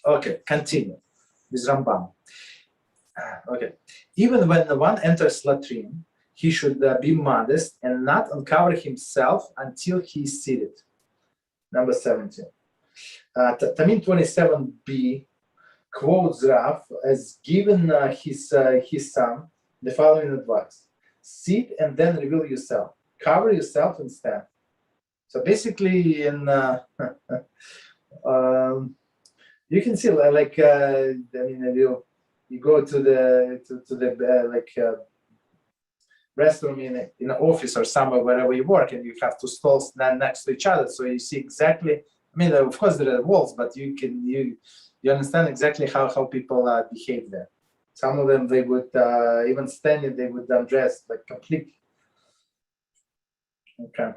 Okay, continue with Rambam. Okay, even when the one enters latrine, he should be modest and not uncover himself until he is seated. Number 17. Tamim 27b quotes Rav as given his son the following advice: sit and then reveal yourself, cover yourself and stand. So basically, in you can see like I mean, you go to the restroom in an office or somewhere wherever you work, and you have two stalls next to each other, so you see exactly. I mean, of course there are walls, but you understand exactly how people behave there. Some of them, they would even standing, they would undress like completely. Okay.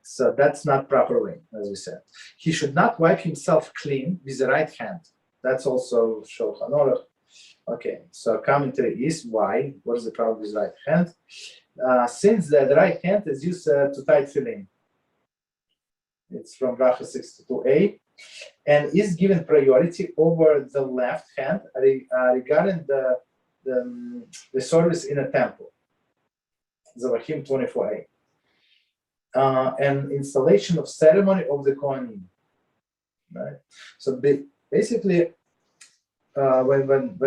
So that's not proper way, as we said. He should not wipe himself clean with the right hand. That's also Shulchan Aruch. Okay, so commentary is why. What is the problem with right hand? Since the right hand is used to tie tefillin. It's from Bracha 62a, and is given priority over the left hand regarding the service in a temple. Zavachim 24a. And installation of ceremony of the Kohanim. Right. So basically, when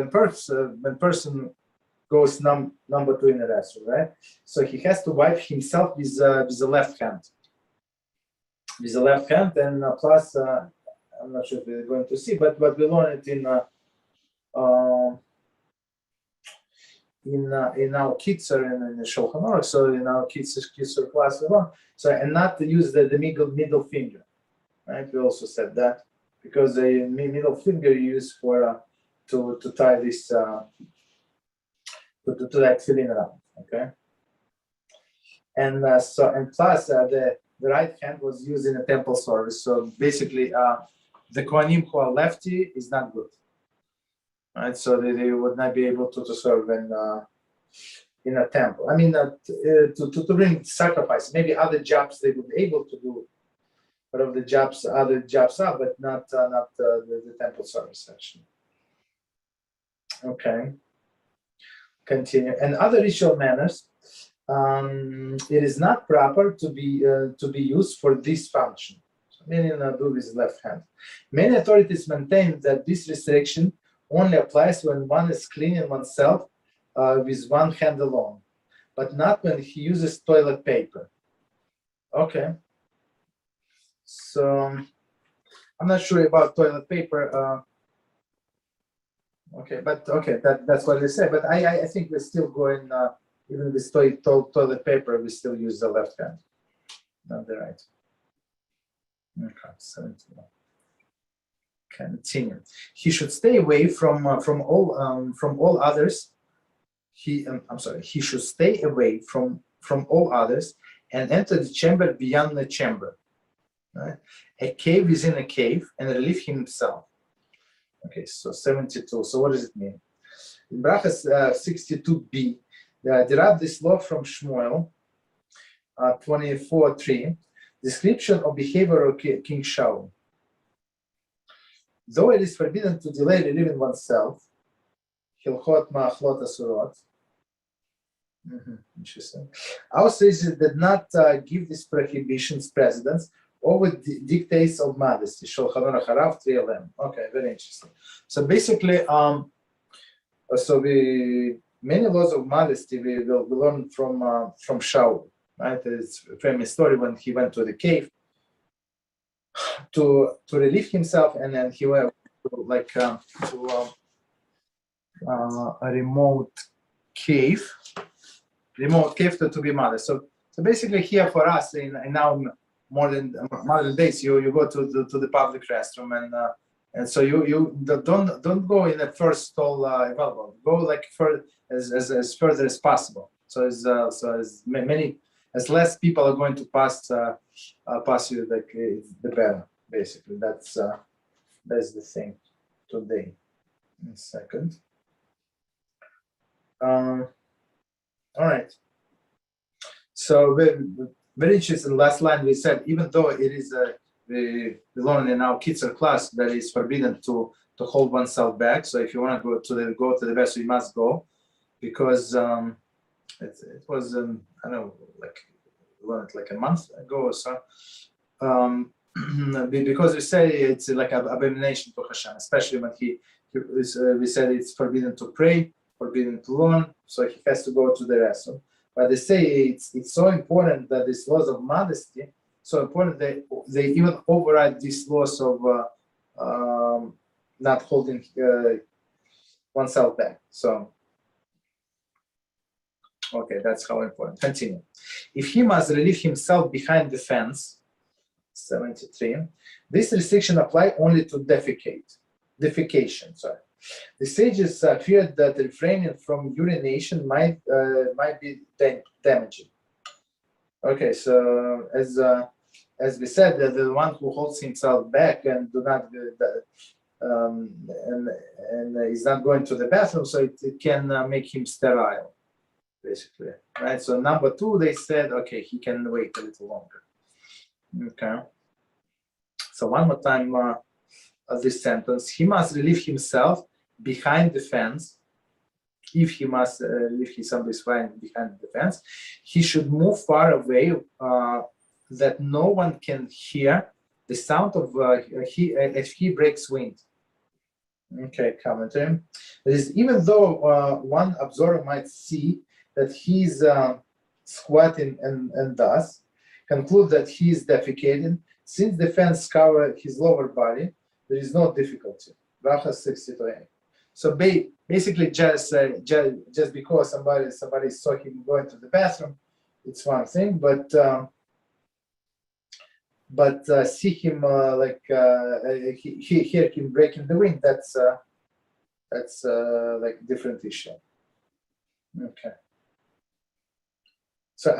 person goes number two in the restroom, right? So he has to wipe himself with the left hand. With the left hand, and plus, I'm not sure if we're going to see, but we learn it in our Kitzur and in the Shulchan Aruch. So in our Kitzur class we learn. So, and not to use the middle finger, right? We also said that because the middle finger you use for to tie this to that filling around, okay? And plus the right hand was used in a temple service. So basically, the Kohanim who are lefty is not good, right? So they would not be able to serve in a temple. I mean, to bring sacrifice. Maybe other jobs they would be able to do, but other jobs are, but not the temple service actually. Okay. Continue. And other ritual manners. It is not proper to be used for this function. So meaning do with left hand. Many authorities maintain that this restriction only applies when one is cleaning oneself with one hand alone, but not when he uses toilet paper. Okay. So I'm not sure about toilet paper. Okay, but okay, that's what they say. But I think we're still going. Even with toilet paper, we still use the left hand, not the right. Okay, 71. Continue. He should stay away from all others. He should stay away from all others and enter the chamber beyond the chamber. Right? A cave is in a cave and relieve himself. Okay, so 72. So what does it mean? In Brachas 62b. Derive this law from Shmuel 24:3, description of behavior of King Shaul. Though it is forbidden to delay relieving oneself, Hilchot Ma'achlot Asurot. Interesting. Our sages did not give these prohibitions precedence over the dictates of modesty. Shulchan Aruch Harav 3:11. Okay, very interesting. So basically, many laws of modesty we learn from Shaul, right? It's a famous story when he went to the cave to relieve himself, and then he went to a remote cave to be modest. So basically, here for us in now modern days, you go to the public restroom and so you don't go in the first stall available. Go like as further as possible. So as less people are going to pass you, like the better. Basically, that's the thing today. In a second. All right. So very interesting. Last line we said, even though it is we learn in our kids class that it's forbidden to hold oneself back. So if you want to go to the bathroom, you must go, because it was I don't know, like learned like a month ago or so. Because we say it's like an abomination to Hashem, especially when we said it's forbidden to pray, forbidden to learn, so he has to go to the restroom. But they say it's so important that these laws of modesty, so important that they even override these laws of not holding oneself back. So, okay, that's how important. Continue. If he must relieve himself behind the fence, 73, this restriction apply only to defecation. Sorry. The sages feared that refraining from urination might be damaging. Okay, so as we said, the one who holds himself back and do not and is not going to the bathroom, so it can make him sterile, basically, right? So number 2, they said, okay, he can wait a little longer. Okay. So one more time this sentence: he must relieve himself behind the fence. If he must relieve himself behind the fence, he should move far away that no one can hear the sound of if he breaks wind. Okay, commentary. That is, even though one observer might see that he's squatting and thus conclude that he is defecating, since the fence covers his lower body, there is no difficulty. Bracha 62. So basically, just because somebody saw him going to the bathroom, it's one thing, but see him hear him breaking the wind, that's like different issue. Okay. So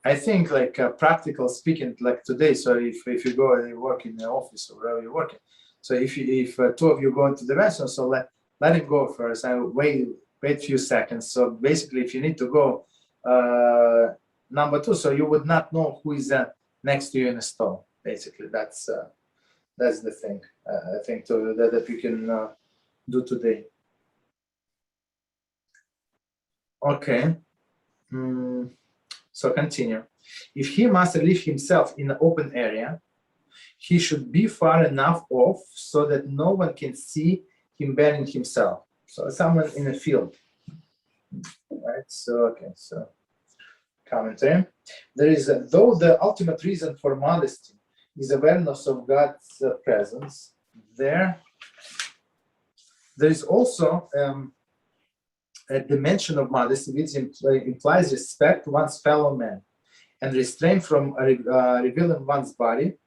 I think, like practical speaking, like today, so if you go and you work in the office or wherever you're working, so if 2 of you go into the restroom, so let him go first and wait a few seconds. So basically, if you need to go, number 2, so you would not know who is next to you in the stall. Basically, that's the thing I think that we can do today. Okay. So continue. If he must relieve himself in an open area, he should be far enough off so that no one can see him burning himself. So someone in a field. Right. So okay. So commentary. There is though the ultimate reason for modesty is awareness of God's presence. There is also a dimension of modesty which implies respect to one's fellow man and restraint from revealing one's body,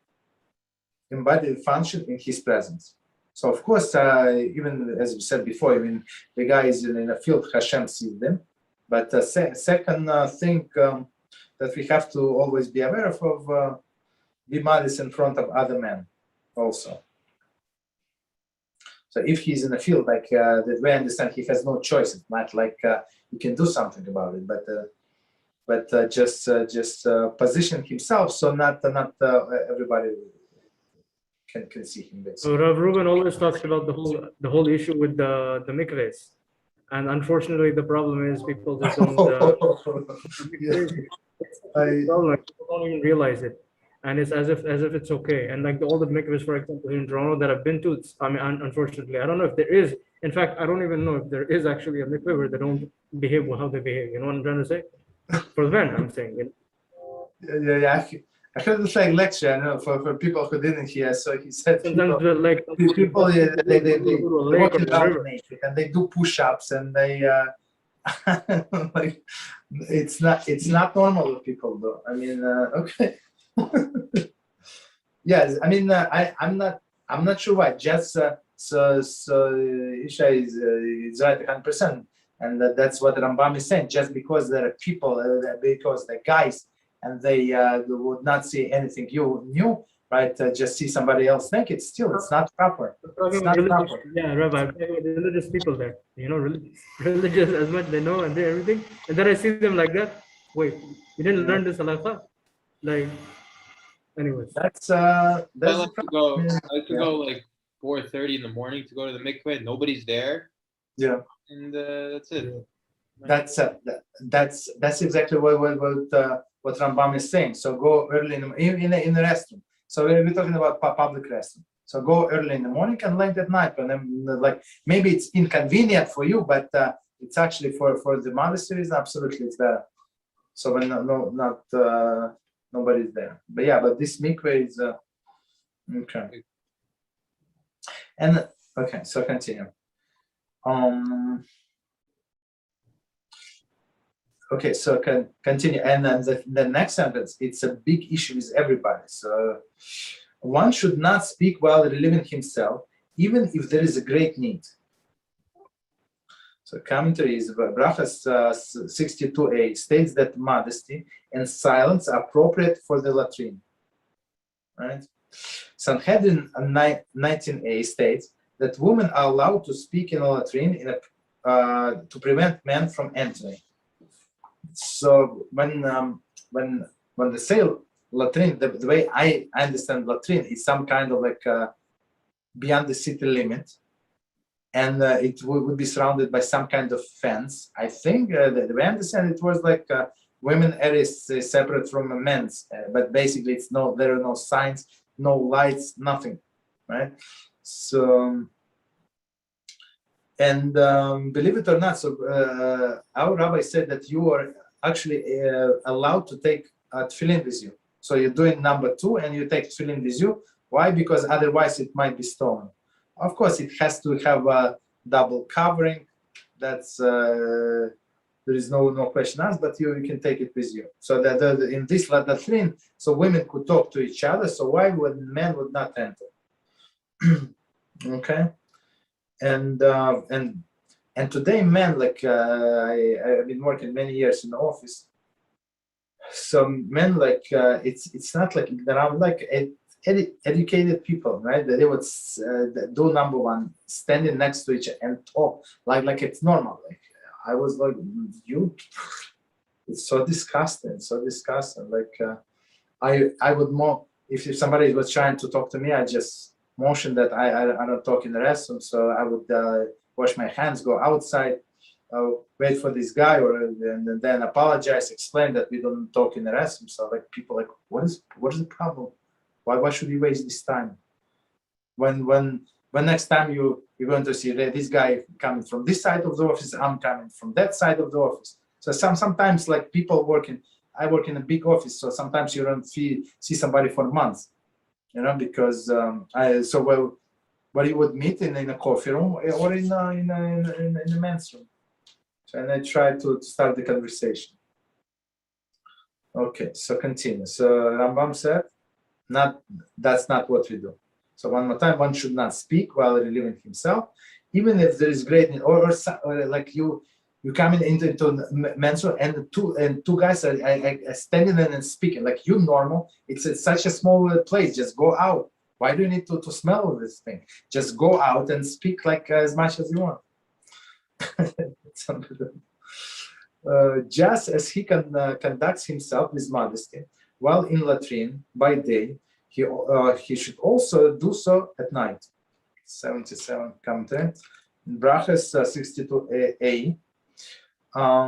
embodied function in his presence. So of course, even as we said before, even the guy is in a field, Hashem sees them. But the second thing that we have to always be aware of be modest in front of other men also. So if he's in a field, like that we understand he has no choice, it's not like he can do something about it, but just position himself so not everybody can see him. Basically. So Rav Reuben always talks about the whole issue with the mikvahs, and unfortunately the problem is people just don't. People don't even realize it. And it's as if it's okay. And like all the mikvahs, for example, in Toronto that I've been to, I mean, unfortunately, I don't know if there is. In fact, I don't even know if there is actually a mikvah where they don't behave how they behave. You know what I'm trying to say? For the men, I'm saying. You know? Yeah. I heard the same lecture. I know for people who didn't hear. So he said sometimes people they walk around naked and they do push-ups and they like it's not normal what people do. I mean, okay. Yes, I mean I'm not sure why. Just so Isha is right 100%, and that's what Rambam is saying. Just because there are people, because they're guys, and they would not see anything new, right? Just see somebody else naked. Still, it's not proper. It's not proper. Yeah, Rabbi, religious people there. You know, religious as much they know and they everything, and then I see them like that. Wait, you didn't learn this halachah, like. Anyways, That's I the like to problem. go. I like to Yeah. go like 4:30 in the morning to go to the mikveh. Nobody's there, Yeah. and that's it. yeah. That's exactly what Rambam is saying. So go early in the restroom. So we're talking about public restroom. So go early in the morning and late at night. And then, like, maybe it's inconvenient for you, but it's actually for the monasteries, absolutely it's better. So when nobody's there. But yeah, but this mikveh is okay. And okay, so continue. Okay, so continue. And then the next sentence, it's a big issue with everybody. So one should not speak while relieving himself, even if there is a great need. So commentary is Brachas 62a states that modesty and silence are appropriate for the latrine. Right? Sanhedrin 19a states that women are allowed to speak in a latrine to prevent men from entering. So when they say latrine, the way I understand latrine is some kind of like beyond the city limit, and it would be surrounded by some kind of fence. I think the way I understand it was like women areas separate from men's, but basically there are no signs, no lights, nothing, right? So. And believe it or not, so our rabbi said that you are actually allowed to take tefillin with you. So you're doing number 2 and you take tefillin with you. Why? Because otherwise it might be stolen. Of course, it has to have a double covering. That's there is no question asked, but you can take it with you. So that in this latrine, so women could talk to each other. So why would men would not enter? Okay. And today, men, like I've been working many years in the office. So men, like it's not like around like educated people, right? They would do number 1, standing next to each other and talk like it's normal. Like I was like, it's so disgusting, Like I would more if somebody was trying to talk to me, I just motion that I don't talk in the restroom, so I would wash my hands, go outside, wait for this guy, and then apologize, explain that we don't talk in the restroom. So like people like, what is the problem? Why should we waste this time? When next time you're going to see this guy coming from this side of the office, I'm coming from that side of the office. So sometimes like people I work in a big office, so sometimes you don't see somebody for months. Because where you would meet in a coffee room or in the men's room. So, and I try to start the conversation. Okay, so continue. So Rambam said, that's not what we do. So one more time, one should not speak while relieving himself, even if there is great need, or like you coming into men's room and two guys are standing there and speaking like you normal. It's such a small place. Just go out. Why do you need to smell this thing? Just go out and speak like as much as you want. Just as he conducts himself with modesty while in latrine by day, he should also do so at night. 77 commentary. In Brachas 62a.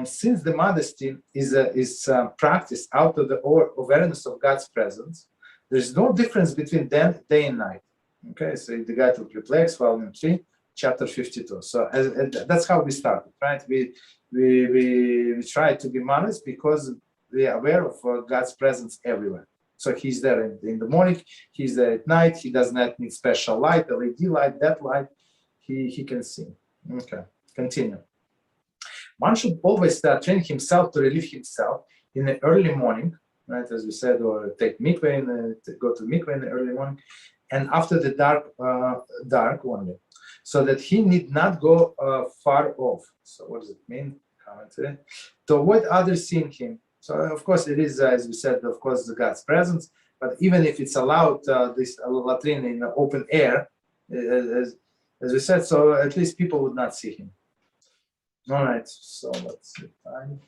Since the modesty is practiced out of the awareness of God's presence, there's no difference between them day and night. Okay, so the guy to Perplex, volume 3, chapter 52. So that's how we started, right? We try to be modest because we are aware of God's presence everywhere. So he's there in the morning, he's there at night. He does not need special light, LED light, that light. He can see. Okay, continue. One should always train himself to relieve himself in the early morning, right? As we said, or take mikveh go to mikveh in the early morning, and after the dark only, so that he need not go far off. So what does it mean? Commentary. To avoid others seeing him. So of course it is, as we said, of course, God's presence. But even if it's allowed, this latrine in the open air, as we said, so at least people would not see him. All right, so let's see time.